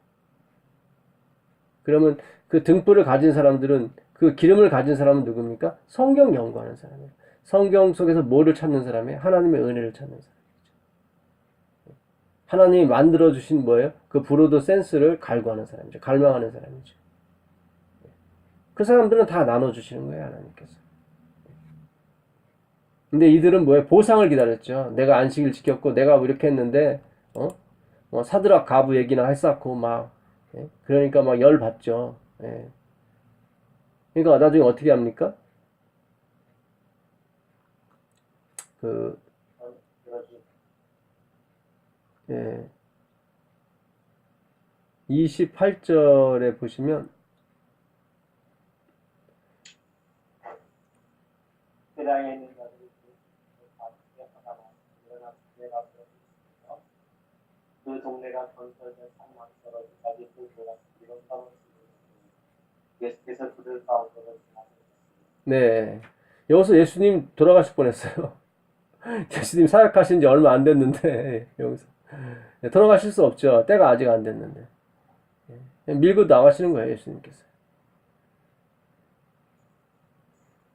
그러면 그 등불을 가진 사람들은 그 기름을 가진 사람은 누굽니까? 성경 연구하는 사람이에요. 성경 속에서 뭐를 찾는 사람이에요? 하나님의 은혜를 찾는 사람이죠. 하나님이 만들어주신 뭐예요? 그 브로드 센스를 갈구하는 사람이죠. 갈망하는 사람이죠. 그 사람들은 다 나눠주시는 거예요, 하나님께서. 근데 이들은 뭐예요? 보상을 기다렸죠. 내가 안식일 지켰고, 내가 이렇게 했는데, 사드락 가부 얘기나 했었고, 그러니까 막 열 받죠. 예. 그러니까 나중에 어떻게 합니까? 28절에 보시면 세상에 있는 자들이 그 동네가 전설된 산망스러기까지 그 교회가 이런 싸움을 예수께서 그들 가운데로 네. 여기서 예수님 돌아가실 뻔했어요. 예수님 사역하신 지 얼마 안 됐는데 여기서 돌아가실 수 없죠. 때가 아직 안 됐는데 밀고 나가시는 거예요, 예수님께서.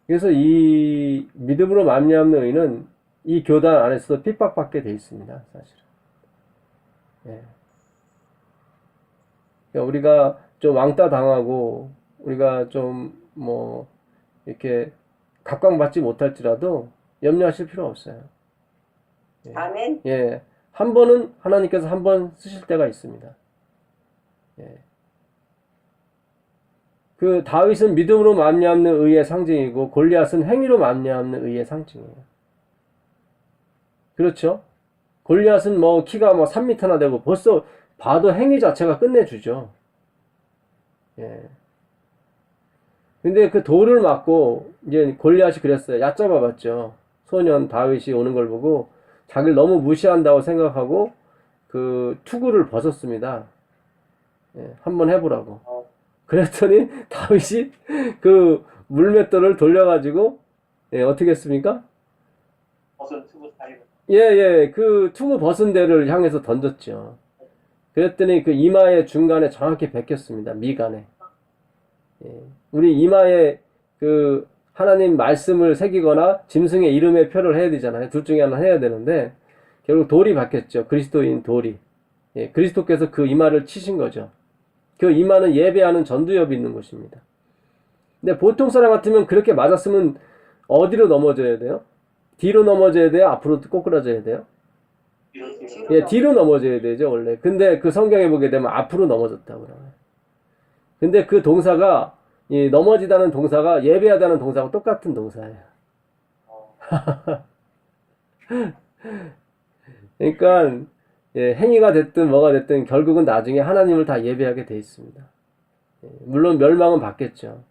그래서 이 믿음으로 말미암는 의는 이 교단 안에서도 핍박받게 돼 있습니다, 사실은. 예. 그러니까 우리가 좀 왕따 당하고 우리가 좀 이렇게 각광받지 못할지라도 염려하실 필요 없어요. 예. 아멘. 예. 한 번은 하나님께서 한 번 쓰실 때가 있습니다. 예. 그 다윗은 믿음으로 말미암는 의의 상징이고 골리앗은 행위로 말미암는 의의 상징이에요. 그렇죠? 골리앗은 키가 3m나 되고 벌써 봐도 행위 자체가 끝내주죠. 예. 근데 그 돌을 맞고 이제 골리앗이 그랬어요. 얕잡아 봤죠. 소년 다윗이 오는 걸 보고 자기를 너무 무시한다고 생각하고 그 투구를 벗었습니다. 예, 한번 해보라고. 그랬더니 다윗이 그 물맷돌을 돌려가지고 어떻게 했습니까? 벗은 투구 사이로 그 투구 벗은 데를 향해서 던졌죠. 그랬더니 그 이마의 중간에 정확히 베꼈습니다. 미간에. 예. 우리 이마에 그 하나님 말씀을 새기거나 짐승의 이름의 표를 해야 되잖아요. 둘 중에 하나 해야 되는데 결국 돌이 박혔죠. 그리스도인 돌이. 예. 그리스도께서 그 이마를 치신 거죠. 그 이마는 예배하는 전두엽이 있는 곳입니다. 근데 보통 사람 같으면 그렇게 맞았으면 어디로 넘어져야 돼요? 뒤로 넘어져야 돼요? 앞으로 꼬꾸라져야 돼요? 예, 뒤로 넘어져야 되죠, 원래. 근데 그 성경에 보게 되면 앞으로 넘어졌다고 그래요. 근데 그 동사가, 이 넘어지다는 동사가 예배하다는 동사하고 똑같은 동사예요. 그러니까, 예, 행위가 됐든 뭐가 됐든 결국은 나중에 하나님을 다 예배하게 돼 있습니다. 예, 물론 멸망은 받겠죠.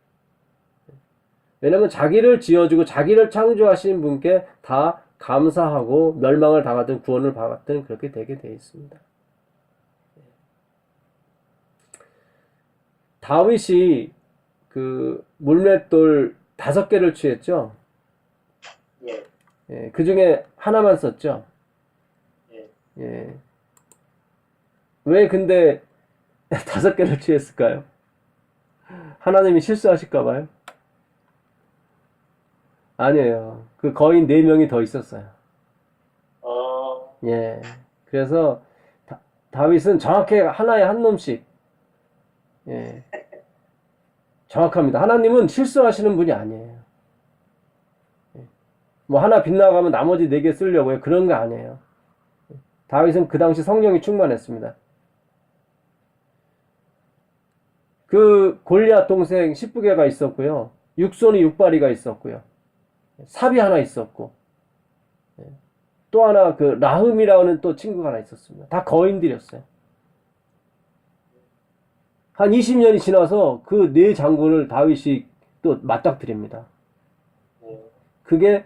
왜냐면 자기를 지어주고 자기를 창조하신 분께 다 감사하고 멸망을 당하든 구원을 받든 그렇게 되게 되어 있습니다. 다윗이 그 물맷돌 5개를 취했죠. 예. 예, 그 중에 하나만 썼죠. 예. 예. 왜 근데 5개를 취했을까요? 하나님이 실수하실까봐요? 아니에요. 그 거인 4명이 더 있었어요. 예. 그래서 다윗은 정확히 하나에 한 놈씩. 예. 정확합니다. 하나님은 실수하시는 분이 아니에요. 예. 뭐 하나 빗나가면 나머지 4개 쓰려고요. 그런 거 아니에요. 다윗은 그 당시 성령이 충만했습니다. 그 골리앗 동생 시브게가 있었고요. 육손이 6발이가 있었고요. 삽이 하나 있었고, 또 하나 그 라흠이라는 또 친구가 하나 있었습니다. 다 거인들이었어요. 한 20년이 지나서 그 4장군을 다윗이 또 맞닥뜨립니다. 그게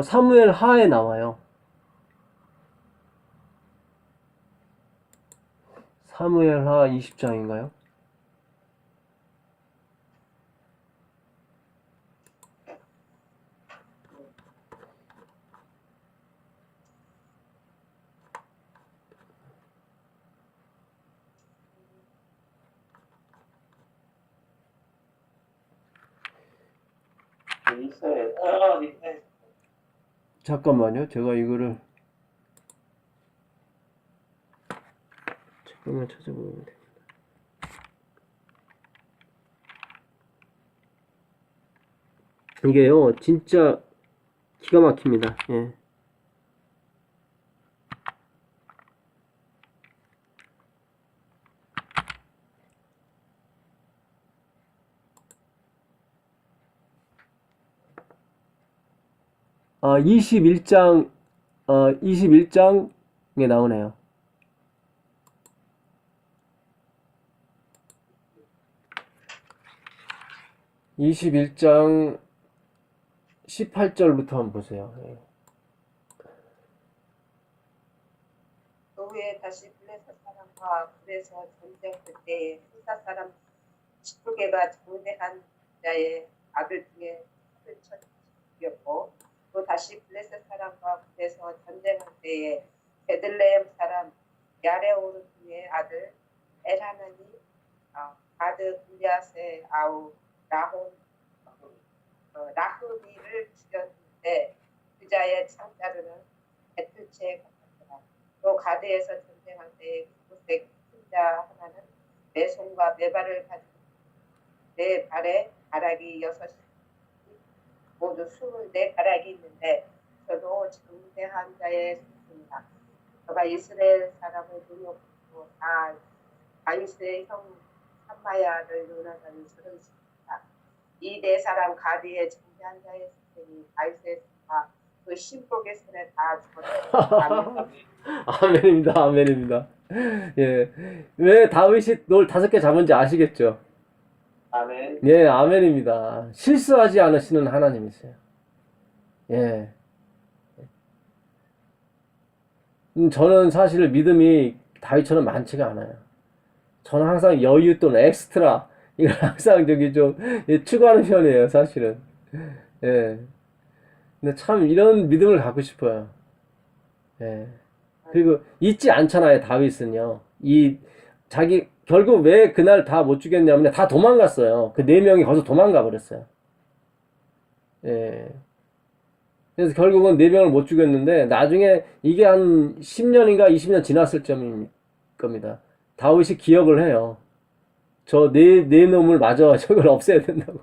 사무엘 하에 나와요. 사무엘 하 20장인가요? 있어요. 있네. 잠깐만요. 제가 이거를 잠깐만 찾아보면 됩니다. 이게요, 진짜 기가 막힙니다. 예. 아, 21장에 나오네요. 21장 18절부터 한번 보세요. 예. 그 후에 다시 블레셋 사람과 굴에서 전쟁할 때에 후사 사람 19개가 장대한 자의 아들 중에 쳤고, 또 다시 블레셋 사람과 굴에서 전쟁할 때에 베들레헴 사람 야레오르의 아들 엘하나니 가드 블리앗의 아우 라흐미를 죽였는데 그자의 창자르는 베틀체에 갔더라. 또 가드에서 전쟁할 때에 그곳에 자 하나는 내 손과 내 발을 가지고 내 발에 가락이 6이 모두 24가락이 있는데 저도 장대한 자의 손입니다. 저가 이스라엘 사람을 능욕하고 다 다윗의 형 삼마야를 논하다는 저를 있습니다. 이 4사람 가드의 장대한 자의 손이 다윗의 손과 그 신복의 손에 다 죽었다. 아멘입니다. 아멘입니다. 예. 왜 다윗이 돌 5개 잡은지 아시겠죠? 아멘. 예, 아멘입니다. 실수하지 않으시는 하나님이세요. 예. 저는 사실 믿음이 다윗처럼 많지가 않아요. 저는 항상 여유 또는 엑스트라, 이걸 항상 좀 추구하는 편이에요, 사실은. 예. 근데 참 이런 믿음을 갖고 싶어요. 예. 그리고 잊지 않잖아요, 다윗은요. 이 자기 결국 왜 그날 다 못 죽였냐면 다 도망갔어요. 그 네 명이 거기서 도망가 버렸어요. 예. 그래서 결국은 네 명을 못 죽였는데 나중에 이게 한 10년인가 20년 지났을 점인 겁니다. 다윗이 기억을 해요. 저 네 놈을 마저 저걸 없애야 된다고.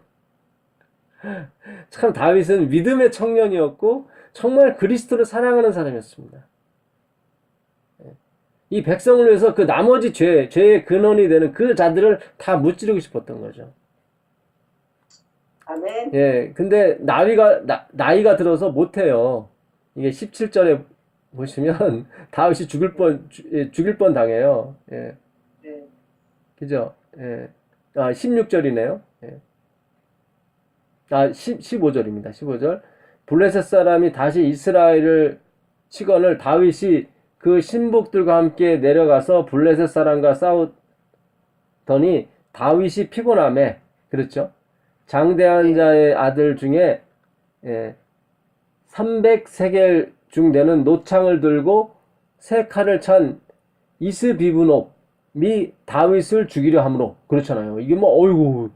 참 다윗은 믿음의 청년이었고 정말 그리스도를 사랑하는 사람이었습니다. 이 백성을 위해서 그 나머지 죄의 근원이 되는 그 자들을 다 무찌르고 싶었던 거죠. 아멘. 예, 근데 나이가 들어서 못해요. 이게 17절에 보시면 다윗이 죽일 뻔 당해요. 예. 네. 그죠? 예. 16절이네요. 예. 15절입니다. 15절. 블레셋 사람이 다시 이스라엘을 치거늘 다윗이 그 신복들과 함께 내려가서 블레셋 사람과 싸우더니 다윗이 피곤함에, 그렇죠? 장대한 자의 아들 중에 300세겔 중 되는 노창을 들고 세 칼을 찬 이스비브놉이 다윗을 죽이려 함으로. 그렇잖아요. 이게 뭐 어이구,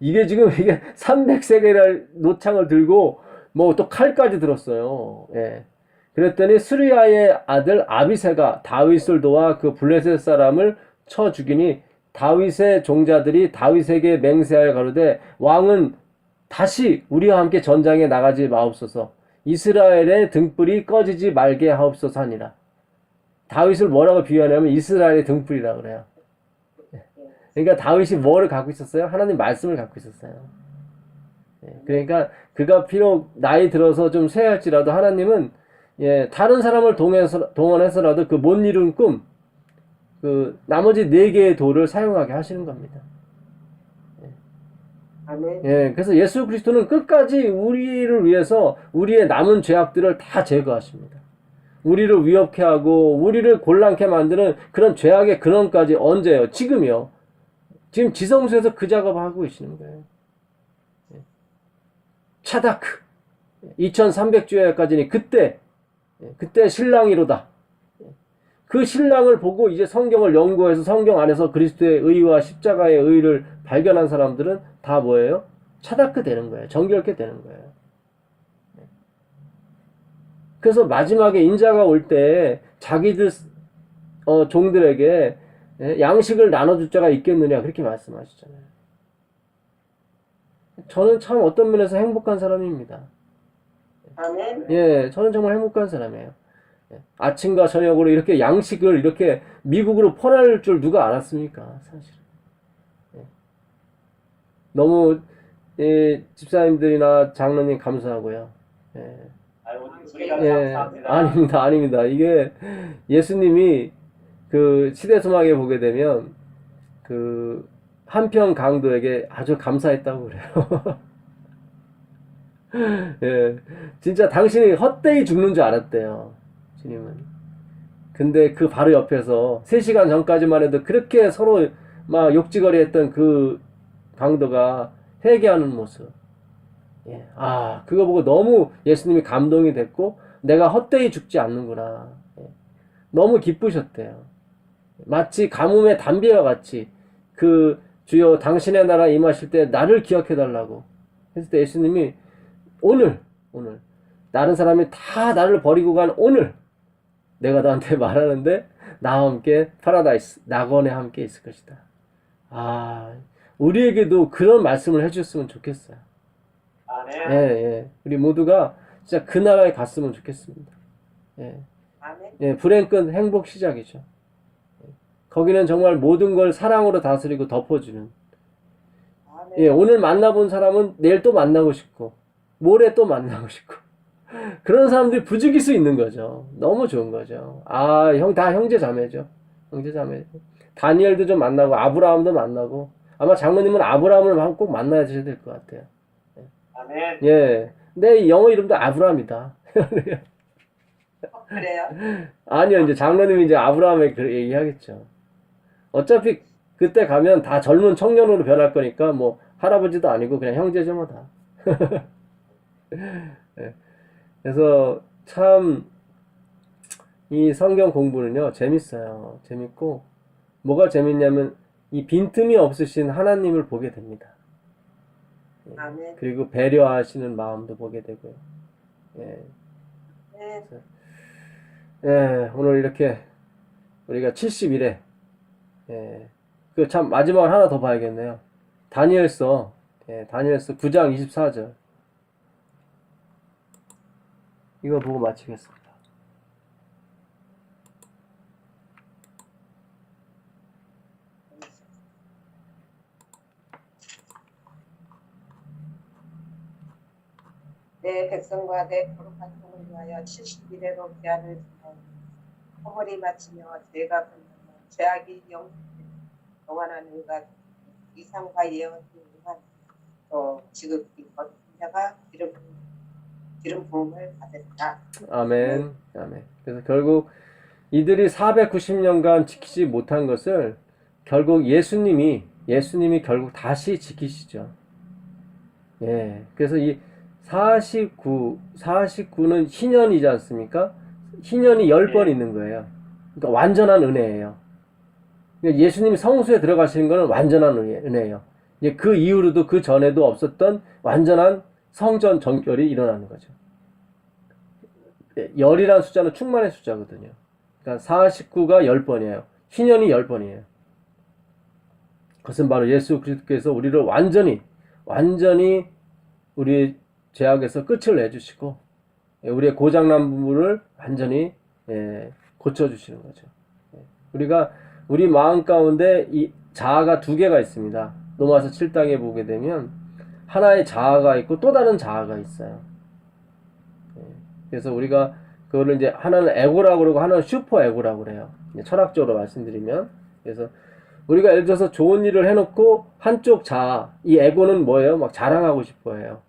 이게 지금 이게 300세겔 노창을 들고 뭐 또 칼까지 들었어요. 예. 그랬더니 스루야의 아들 아비새가 다윗을 도와 그 블레셋 사람을 쳐 죽이니 다윗의 종자들이 다윗에게 맹세하여 가로되 왕은 다시 우리와 함께 전장에 나가지 마옵소서. 이스라엘의 등불이 꺼지지 말게 하옵소서 하니라. 다윗을 뭐라고 비유하냐면 이스라엘의 등불이라 그래요. 그러니까 다윗이 뭐를 갖고 있었어요? 하나님 말씀을 갖고 있었어요. 그러니까 그가 비록 나이 들어서 좀 쇠할지라도 하나님은 다른 사람을 동원해서라도 그 못 이룬 꿈, 그 나머지 네 개의 돌을 사용하게 하시는 겁니다. 아멘. 그래서 예수 그리스도는 끝까지 우리를 위해서 우리의 남은 죄악들을 다 제거하십니다. 우리를 위협케 하고 우리를 곤란케 만드는 그런 죄악의 근원까지 언제요? 지금이요. 지금 지성소에서 그 작업을 하고 계시는 거예요. 차다크 2300주야까지니 그때 신랑이로다. 그 신랑을 보고 이제 성경을 연구해서 성경 안에서 그리스도의 의와 십자가의 의를 발견한 사람들은 다 뭐예요? 차다크 되는 거예요. 정결케 되는 거예요. 그래서 마지막에 인자가 올 때 자기들 종들에게 양식을 나눠줄 자가 있겠느냐 그렇게 말씀하시잖아요. 저는 참 어떤 면에서 행복한 사람입니다. 아멘. 저는 정말 행복한 사람이에요. 아침과 저녁으로 이렇게 양식을 이렇게 미국으로 퍼날 줄 누가 알았습니까? 사실. 너무 집사님들이나 장로님 감사하고요. 아이고, 우리가 감사합니다. 아닙니다. 이게 예수님이 그 시대소망에 보게 되면 그 한평 강도에게 아주 감사했다고 그래요. 진짜 당신이 헛되이 죽는 줄 알았대요. 주님은. 근데 그 바로 옆에서 3시간 전까지만 해도 그렇게 서로 막 욕지거리 했던 그 강도가 회개하는 모습. 그거 보고 너무 예수님이 감동이 됐고, 내가 헛되이 죽지 않는구나. 너무 기쁘셨대요. 마치 가뭄의 단비와 같이 그 주여 당신의 나라 임하실 때 나를 기억해달라고 했을 때 예수님이 오늘 다른 사람이 다 나를 버리고 간 오늘 내가 너한테 말하는데 나와 함께 파라다이스 낙원에 함께 있을 것이다. 우리에게도 그런 말씀을 해주셨으면 좋겠어요. 아멘. 우리 모두가 진짜 그 나라에 갔으면 좋겠습니다. 아멘. 불행 끝 행복 시작이죠. 거기는 정말 모든 걸 사랑으로 다스리고 덮어주는. 아멘. 오늘 만나본 사람은 내일 또 만나고 싶고 모레 또 만나고 싶고 그런 사람들이 부죽일 수 있는 거죠. 너무 좋은 거죠. 다 형제 자매죠. 형제 자매. 다니엘도 좀 만나고 아브라함도 만나고 아마 장모님은 아브라함을 꼭 만나야 될 것 같아요. 아멘. 내 영어 이름도 아브라함이다. 그래요? 아니요, 이제 장로님이 이제 아브라함에 그 얘기하겠죠. 어차피 그때 가면 다 젊은 청년으로 변할 거니까 뭐 할아버지도 아니고 그냥 형제죠 뭐 다. 그래서 참 이 성경 공부는요 재밌어요. 재밌고 뭐가 재밌냐면 이 빈틈이 없으신 하나님을 보게 됩니다. 예. 아멘. 그리고 배려하시는 마음도 보게 되고요. 예. 네. 예, 오늘 이렇게 우리가 70일에 예, 그 참 마지막으로 하나 더 봐야겠네요. 다니엘서 9장 24절 이거 보고 마치겠습니다. 내 백성과 내 거룩한 성을 위하여 70일에로 기한을 주며 허물이 바치며 죄가 끝나며 죄악이 영원히 영원한 의가 이상과 예언을 위한 또 지극히 거룩한 자가 기름 부음을 받았다. 아멘. 아멘. 그래서 결국 이들이 490년간 지키지 못한 것을 결국 예수님이 결국 다시 지키시죠. 예. 그래서 이 49는 희년이지 않습니까? 희년이 10번 있는 거예요. 그러니까 완전한 은혜예요. 그러니까 예수님이 성수에 들어가시는 것은 완전한 은혜예요. 이제 그 이후로도 그 전에도 없었던 완전한 성전 정결이 일어나는 거죠. 열이라는 숫자는 충만의 숫자거든요. 그러니까 49가 10번이에요. 희년이 10번이에요. 그것은 바로 예수 그리스도께서 우리를 완전히 우리 죄악에서 끝을 내주시고 우리의 고장난 부분을 완전히 고쳐주시는 거죠. 우리가 우리 마음 가운데 이 자아가 두 개가 있습니다. 로마서 7장에 보게 되면 하나의 자아가 있고 또 다른 자아가 있어요. 그래서 우리가 그거를 이제 하나는 에고라고 그러고 하나는 슈퍼 에고라고 그래요. 철학적으로 말씀드리면. 그래서 우리가 예를 들어서 좋은 일을 해놓고 한쪽 자아, 이 에고는 뭐예요? 막 자랑하고 싶어 해요.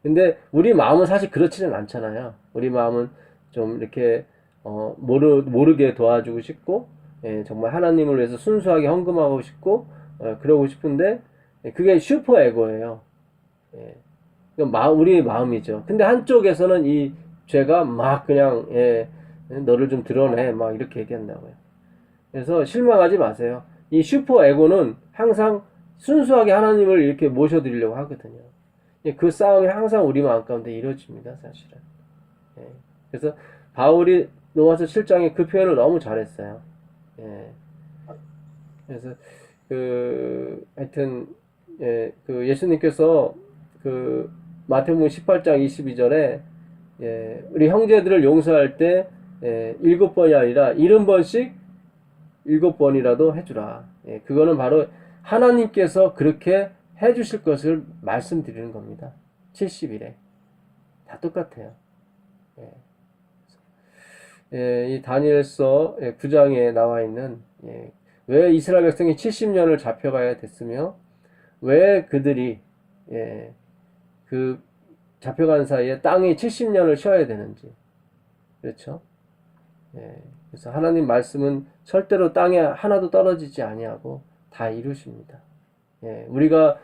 근데 우리 마음은 사실 그렇지는 않잖아요. 우리 마음은 좀 이렇게 모르게 도와주고 싶고 정말 하나님을 위해서 순수하게 헌금하고 싶고 그러고 싶은데 그게 슈퍼 에고예요. 우리의 마음이죠. 근데 한쪽에서는 이 죄가 막 그냥 너를 좀 드러내 막 이렇게 얘기한다고요. 그래서 실망하지 마세요. 이 슈퍼 에고는 항상 순수하게 하나님을 이렇게 모셔드리려고 하거든요. 그 싸움이 항상 우리 마음 가운데 이루어집니다, 사실은. 그래서 바울이 로마서 7장에 그 표현을 너무 잘했어요. 그래서 하여튼 그 예수님께서 그 마태복음 18장 22절에 우리 형제들을 용서할 때 7번이 아니라 70번씩 7번이라도 해주라. 그거는 바로 하나님께서 그렇게 해주실 것을 말씀드리는 겁니다. 70일에. 다 똑같아요. 이 다니엘서 9장에 나와 있는 왜 이스라엘 백성이 70년을 잡혀가야 됐으며 왜 그들이 그 잡혀간 사이에 땅이 70년을 쉬어야 되는지. 그렇죠? 그래서 하나님 말씀은 절대로 땅에 하나도 떨어지지 아니하고 다 이루십니다. 우리가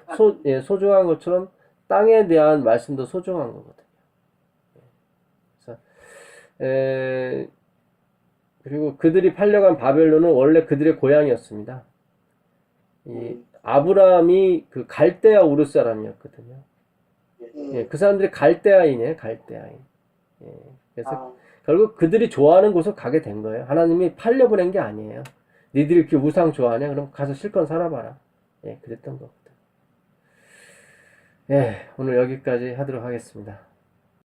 소중한 것처럼 땅에 대한 말씀도 소중한 거거든요. 그래서 그리고 그들이 팔려간 바벨론은 원래 그들의 고향이었습니다. 이 아브라함이 그 갈대아 우르 사람이었거든요. 그 사람들이 갈대아인이에요, 갈대아인. 그래서 결국 그들이 좋아하는 곳을 가게 된 거예요. 하나님이 팔려보낸 게 아니에요. 니들이 이렇게 우상 좋아하냐? 그럼 가서 실컷 살아봐라. 그랬던 거거든. 오늘 여기까지 하도록 하겠습니다.